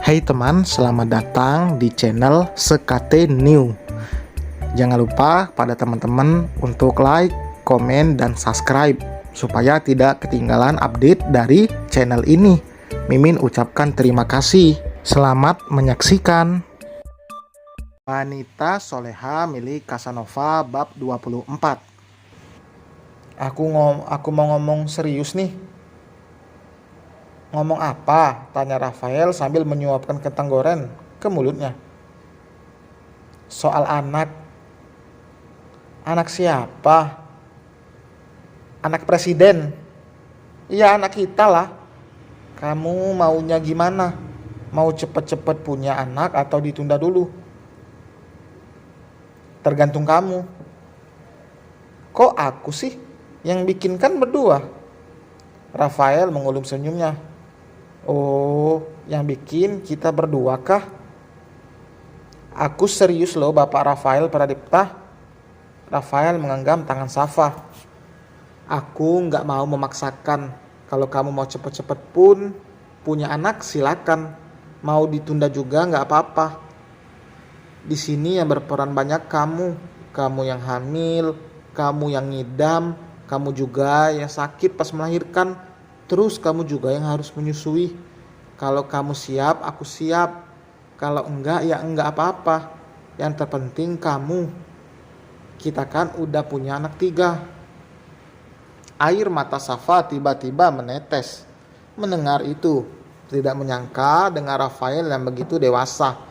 Hai teman, selamat datang di channel Sekate New. Jangan lupa pada teman-teman untuk like, komen, dan subscribe supaya tidak ketinggalan update dari channel ini. Mimin ucapkan terima kasih. Selamat menyaksikan. Wanita soleha milik Casanova bab 24. Aku mau ngomong serius nih. Ngomong apa? Tanya Rafael sambil menyuapkan kentang goreng ke mulutnya. Soal anak. Anak siapa? Anak presiden. Iya, anak kita lah. Kamu maunya gimana? Mau cepet-cepet punya anak atau ditunda dulu? Tergantung kamu. Kok aku sih? Yang bikin kan berdua. Rafael mengulum senyumnya. Oh, yang bikin kita berdua kah? Aku serius loh, Bapak Rafael Pradipta. Rafael menggenggam tangan Safa. Aku nggak mau memaksakan. Kalau kamu mau cepet-cepet pun punya anak silakan. Mau ditunda juga nggak apa-apa. Di sini yang berperan banyak kamu. Kamu yang hamil, kamu yang ngidam, kamu juga yang sakit pas melahirkan. Terus kamu juga yang harus menyusui. Kalau kamu siap, aku siap. Kalau enggak, ya enggak apa-apa. Yang terpenting kamu. Kita kan udah punya anak 3. Air mata Safa tiba-tiba menetes. Mendengar itu, tidak menyangka dengan Rafael yang begitu dewasa.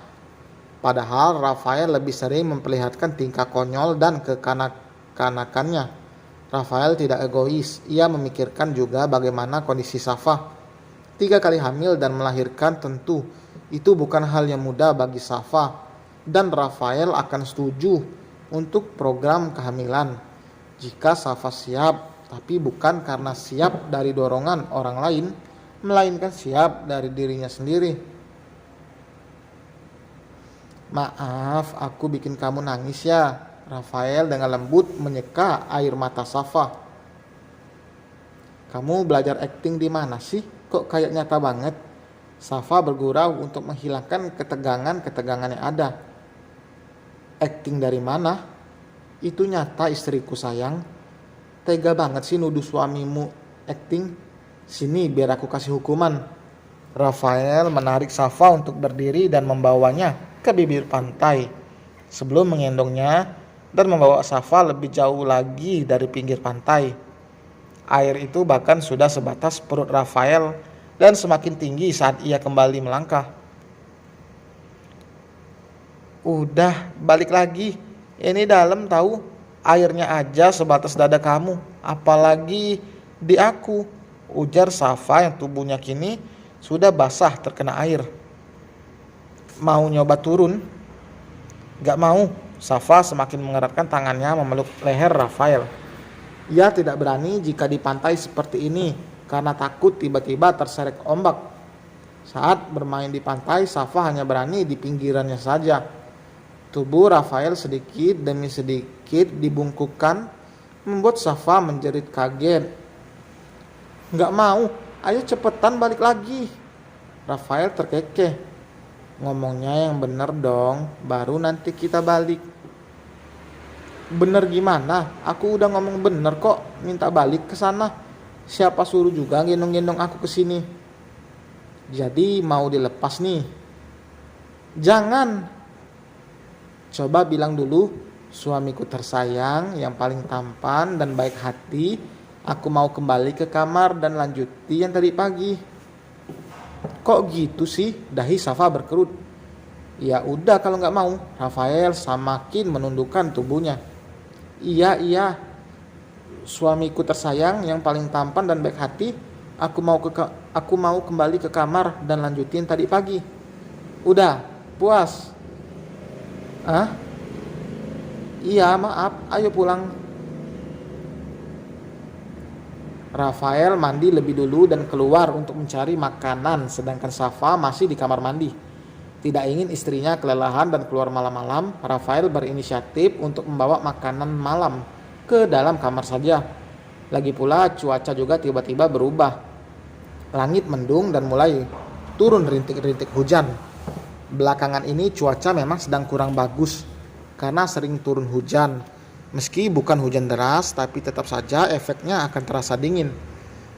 Padahal Rafael lebih sering memperlihatkan tingkah konyol dan kekanak-kanakannya. Rafael tidak egois, ia memikirkan juga bagaimana kondisi Safa. 3 kali hamil dan melahirkan tentu itu bukan hal yang mudah bagi Safa. Dan Rafael akan setuju untuk program kehamilan jika Safa siap, tapi bukan karena siap dari dorongan orang lain, melainkan siap dari dirinya sendiri. Maaf, aku bikin kamu nangis ya. Rafael dengan lembut menyeka air mata Safa. Kamu belajar akting di mana sih? Kok kayak nyata banget? Safa bergurau untuk menghilangkan ketegangan yang ada. Akting dari mana? Itu nyata istriku sayang. Tega banget sih nuduh suamimu akting. Sini biar aku kasih hukuman. Rafael menarik Safa untuk berdiri dan membawanya ke bibir pantai. Sebelum menggendongnya dan membawa Safa lebih jauh lagi dari pinggir pantai. Air itu bahkan sudah sebatas perut Rafael dan semakin tinggi saat ia kembali melangkah. Udah, balik lagi. Ini dalam tahu, airnya aja sebatas dada kamu, apalagi di aku, ujar Safa yang tubuhnya kini sudah basah terkena air. Mau nyoba turun? Gak mau. Safa semakin mengeratkan tangannya memeluk leher Rafael. Ia tidak berani jika di pantai seperti ini karena takut tiba-tiba terseret ombak. Saat bermain di pantai, Safa hanya berani di pinggirannya saja. Tubuh Rafael sedikit demi sedikit dibungkukkan, membuat Safa menjerit kaget. Gak mau, ayo cepetan balik lagi. Rafael terkekeh. Ngomongnya yang bener dong, baru nanti kita balik. Bener gimana? Aku udah ngomong bener kok, minta balik ke sana. Siapa suruh juga gendong-gendong aku ke sini? Jadi mau dilepas nih? Jangan. Coba bilang dulu, suamiku tersayang, yang paling tampan dan baik hati. Aku mau kembali ke kamar dan lanjuti yang tadi pagi. Kok gitu sih? Dahi Safa berkerut. Ya udah kalau nggak mau. Rafael semakin menundukkan tubuhnya. Iya. Suamiku tersayang yang paling tampan dan baik hati. Aku mau kembali ke kamar dan lanjutin tadi pagi. Udah, puas. Iya, maaf. Ayo pulang. Rafael mandi lebih dulu dan keluar untuk mencari makanan, sedangkan Safa masih di kamar mandi. Tidak ingin istrinya kelelahan dan keluar malam-malam, Rafael berinisiatif untuk membawa makanan malam ke dalam kamar saja. Lagi pula cuaca juga tiba-tiba berubah. Langit mendung dan mulai turun rintik-rintik hujan. Belakangan ini cuaca memang sedang kurang bagus karena sering turun hujan. Meski bukan hujan deras, tapi tetap saja efeknya akan terasa dingin.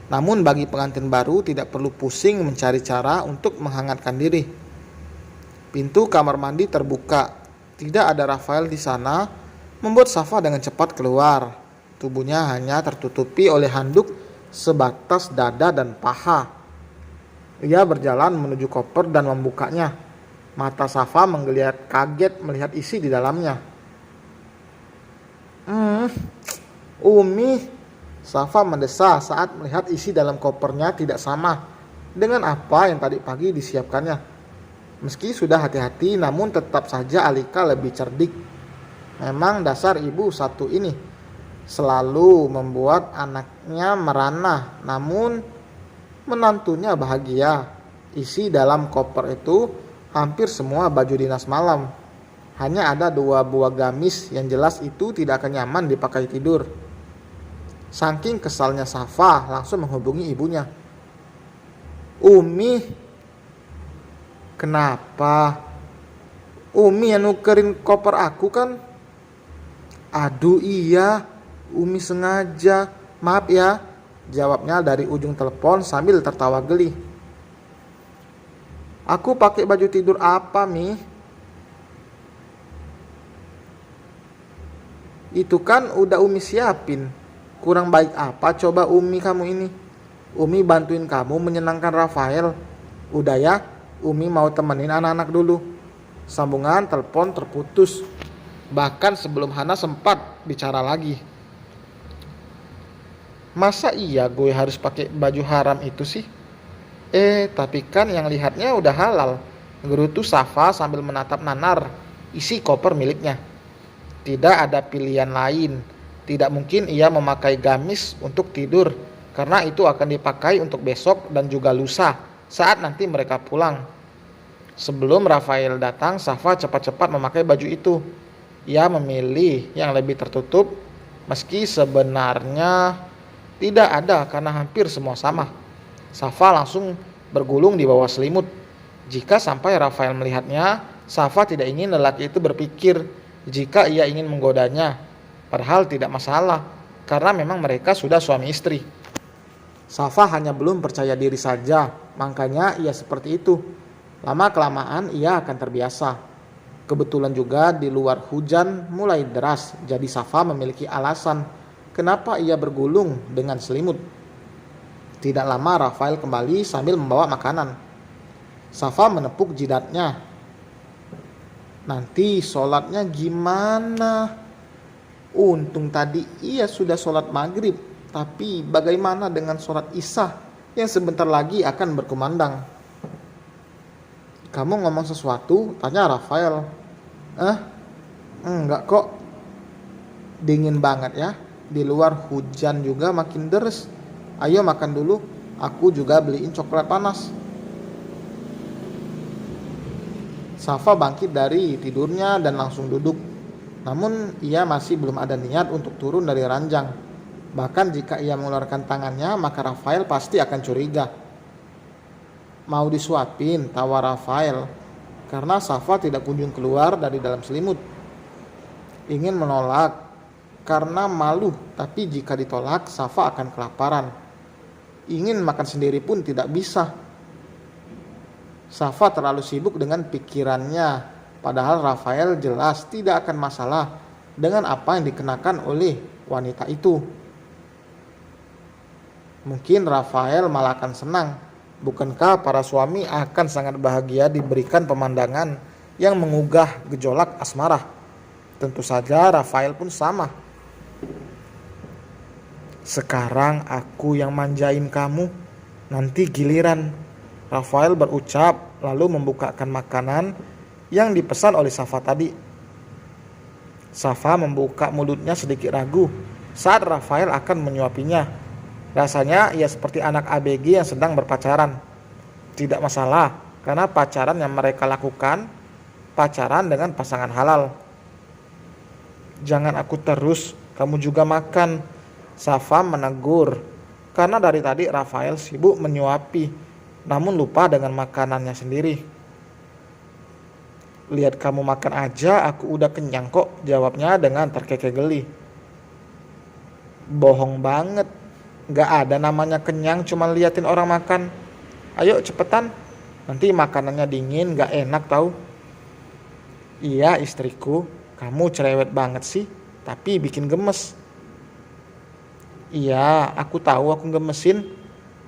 Namun bagi pengantin baru tidak perlu pusing mencari cara untuk menghangatkan diri. Pintu kamar mandi terbuka. Tidak ada Rafael di sana, membuat Safa dengan cepat keluar. Tubuhnya hanya tertutupi oleh handuk sebatas dada dan paha. Ia berjalan menuju koper dan membukanya. Mata Safa menggeliat kaget melihat isi di dalamnya. Umi, Safa mendesah saat melihat isi dalam kopernya tidak sama dengan apa yang tadi pagi disiapkannya. Meski sudah hati-hati, namun tetap saja Alika lebih cerdik. Memang dasar ibu satu ini selalu membuat anaknya merana, namun menantunya bahagia. Isi dalam koper itu hampir semua baju dinas malam. Hanya ada 2 buah gamis yang jelas itu tidak akan nyaman dipakai tidur. Saking kesalnya Safa langsung menghubungi ibunya. Umi, kenapa? Umi yang nukerin koper aku kan? Aduh iya, Umi sengaja. Maaf ya, jawabnya dari ujung telepon sambil tertawa geli. Aku pakai baju tidur apa, Mi? Itu kan udah Umi siapin. Kurang baik apa coba Umi kamu ini? Umi bantuin kamu menyenangkan Rafael. Udah ya, Umi mau temenin anak-anak dulu. Sambungan telepon terputus. Bahkan sebelum Hana sempat bicara lagi. Masa iya gue harus pakai baju haram itu sih? Tapi kan yang lihatnya udah halal. Gerutu Safa sambil menatap nanar isi koper miliknya. Tidak ada pilihan lain. Tidak mungkin ia memakai gamis untuk tidur, karena itu akan dipakai untuk besok dan juga lusa saat nanti mereka pulang. Sebelum Rafael datang, Safa cepat-cepat memakai baju itu. Ia memilih yang lebih tertutup, meski sebenarnya tidak ada karena hampir semua sama. Safa langsung bergulung di bawah selimut. Jika sampai Rafael melihatnya, Safa tidak ingin lelaki itu berpikir jika ia ingin menggodanya. Padahal tidak masalah, karena memang mereka sudah suami istri. Safa hanya belum percaya diri saja, makanya ia seperti itu. Lama-kelamaan ia akan terbiasa. Kebetulan juga di luar hujan mulai deras, jadi Safa memiliki alasan kenapa ia bergulung dengan selimut. Tidak lama Rafael kembali sambil membawa makanan. Safa menepuk jidatnya. Nanti sholatnya gimana? Untung tadi ia sudah sholat maghrib, tapi bagaimana dengan sholat isya yang sebentar lagi akan berkumandang? Kamu ngomong sesuatu? Tanya Rafael. Enggak kok. Dingin banget ya. Di luar hujan juga makin deres. Ayo makan dulu. Aku juga beliin coklat panas. Safa bangkit dari tidurnya dan langsung duduk. Namun ia masih belum ada niat untuk turun dari ranjang. Bahkan jika ia mengeluarkan tangannya, maka Rafael pasti akan curiga. Mau disuapin, tawar Rafael, karena Safa tidak kunjung keluar dari dalam selimut. Ingin menolak karena malu, tapi jika ditolak, Safa akan kelaparan. Ingin makan sendiri pun tidak bisa. Safa terlalu sibuk dengan pikirannya. Padahal Rafael jelas tidak akan masalah dengan apa yang dikenakan oleh wanita itu. Mungkin Rafael malah akan senang. Bukankah para suami akan sangat bahagia diberikan pemandangan yang mengugah gejolak asmara? Tentu saja Rafael pun sama. Sekarang aku yang manjain kamu, nanti giliran. Rafael berucap lalu membukakan makanan yang dipesan oleh Safa tadi. Safa membuka mulutnya sedikit ragu saat Rafael akan menyuapinya. Rasanya ia seperti anak ABG yang sedang berpacaran. Tidak masalah, karena pacaran yang mereka lakukan pacaran dengan pasangan halal. Jangan aku terus, kamu juga makan. Safa menegur, karena dari tadi Rafael sibuk menyuapi. namun lupa dengan makanannya sendiri. Lihat kamu makan aja, aku udah kenyang kok, jawabnya dengan terkekeh geli. Bohong banget, gak ada namanya kenyang cuma liatin orang makan. Ayo cepetan, nanti makanannya dingin gak enak tahu. Iya istriku, kamu cerewet banget sih, tapi bikin gemes. Iya, aku tahu aku gemesin.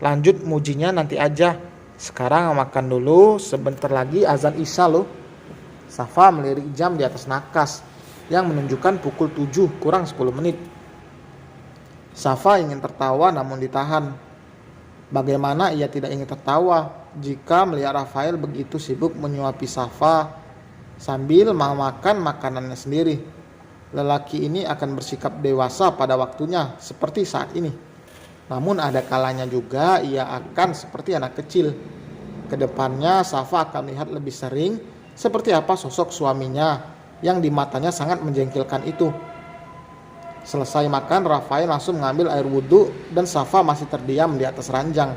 Lanjut mujinya nanti aja. Sekarang makan dulu, sebentar lagi azan isya loh. Safa melirik jam di atas nakas yang menunjukkan pukul 7 kurang 10 menit. Safa ingin tertawa namun ditahan. Bagaimana ia tidak ingin tertawa jika melihat Rafael begitu sibuk menyuapi Safa sambil makan makanannya sendiri. Lelaki ini akan bersikap dewasa pada waktunya seperti saat ini. Namun ada kalanya juga ia akan seperti anak kecil. Kedepannya Safa akan melihat lebih sering seperti apa sosok suaminya yang di matanya sangat menjengkelkan itu. Selesai makan, Rafael langsung mengambil air wudhu dan Safa masih terdiam di atas ranjang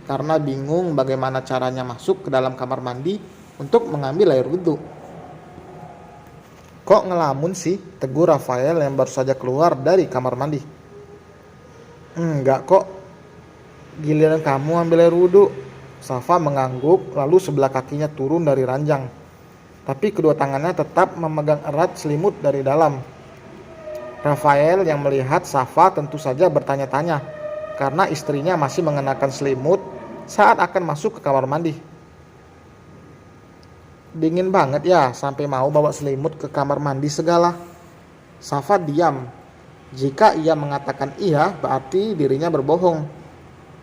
karena bingung bagaimana caranya masuk ke dalam kamar mandi untuk mengambil air wudhu. Kok ngelamun sih? Tegur Rafael yang baru saja keluar dari kamar mandi. Enggak kok, giliran kamu ambil air wudhu. Safa mengangguk lalu sebelah kakinya turun dari ranjang. Tapi kedua tangannya tetap memegang erat selimut dari dalam. Rafael yang melihat Safa tentu saja bertanya-tanya karena istrinya masih mengenakan selimut saat akan masuk ke kamar mandi. Dingin banget ya sampai mau bawa selimut ke kamar mandi segala. Safa diam. Jika ia mengatakan iya berarti dirinya berbohong.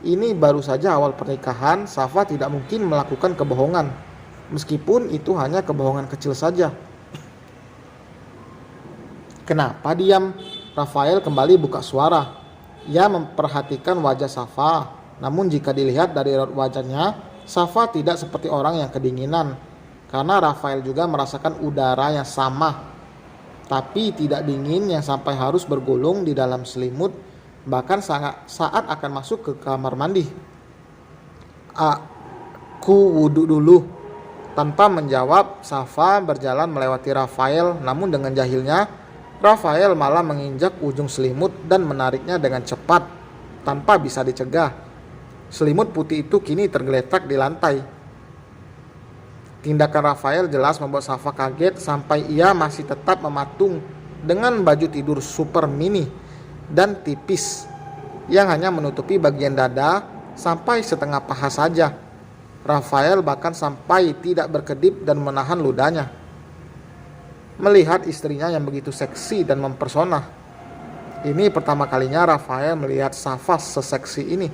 Ini baru saja awal pernikahan, Safa tidak mungkin melakukan kebohongan. Meskipun itu hanya kebohongan kecil saja. Kenapa diam? Rafael kembali buka suara. Ia memperhatikan wajah Safa. Namun jika dilihat dari raut wajahnya, Safa tidak seperti orang yang kedinginan. Karena Rafael juga merasakan udara yang sama. Tapi tidak dingin yang sampai harus bergulung di dalam selimut. Bahkan saat akan masuk ke kamar mandi. Aku wudhu dulu. Tanpa menjawab, Safa berjalan melewati Rafael, namun dengan jahilnya, Rafael malah menginjak ujung selimut dan menariknya dengan cepat, tanpa bisa dicegah. Selimut putih itu kini tergeletak di lantai. Tindakan Rafael jelas membuat Safa kaget sampai ia masih tetap mematung dengan baju tidur super mini dan tipis yang hanya menutupi bagian dada sampai setengah paha saja. Rafael bahkan sampai tidak berkedip dan menahan ludahnya. Melihat istrinya yang begitu seksi dan mempersona. Ini pertama kalinya Rafael melihat Safa seseksi ini.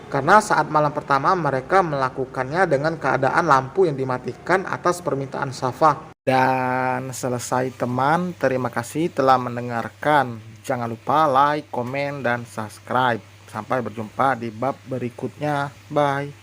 Karena saat malam pertama mereka melakukannya dengan keadaan lampu yang dimatikan atas permintaan Safa. Dan selesai teman, terima kasih telah mendengarkan. Jangan lupa like, komen, dan subscribe. Sampai berjumpa di bab berikutnya. Bye.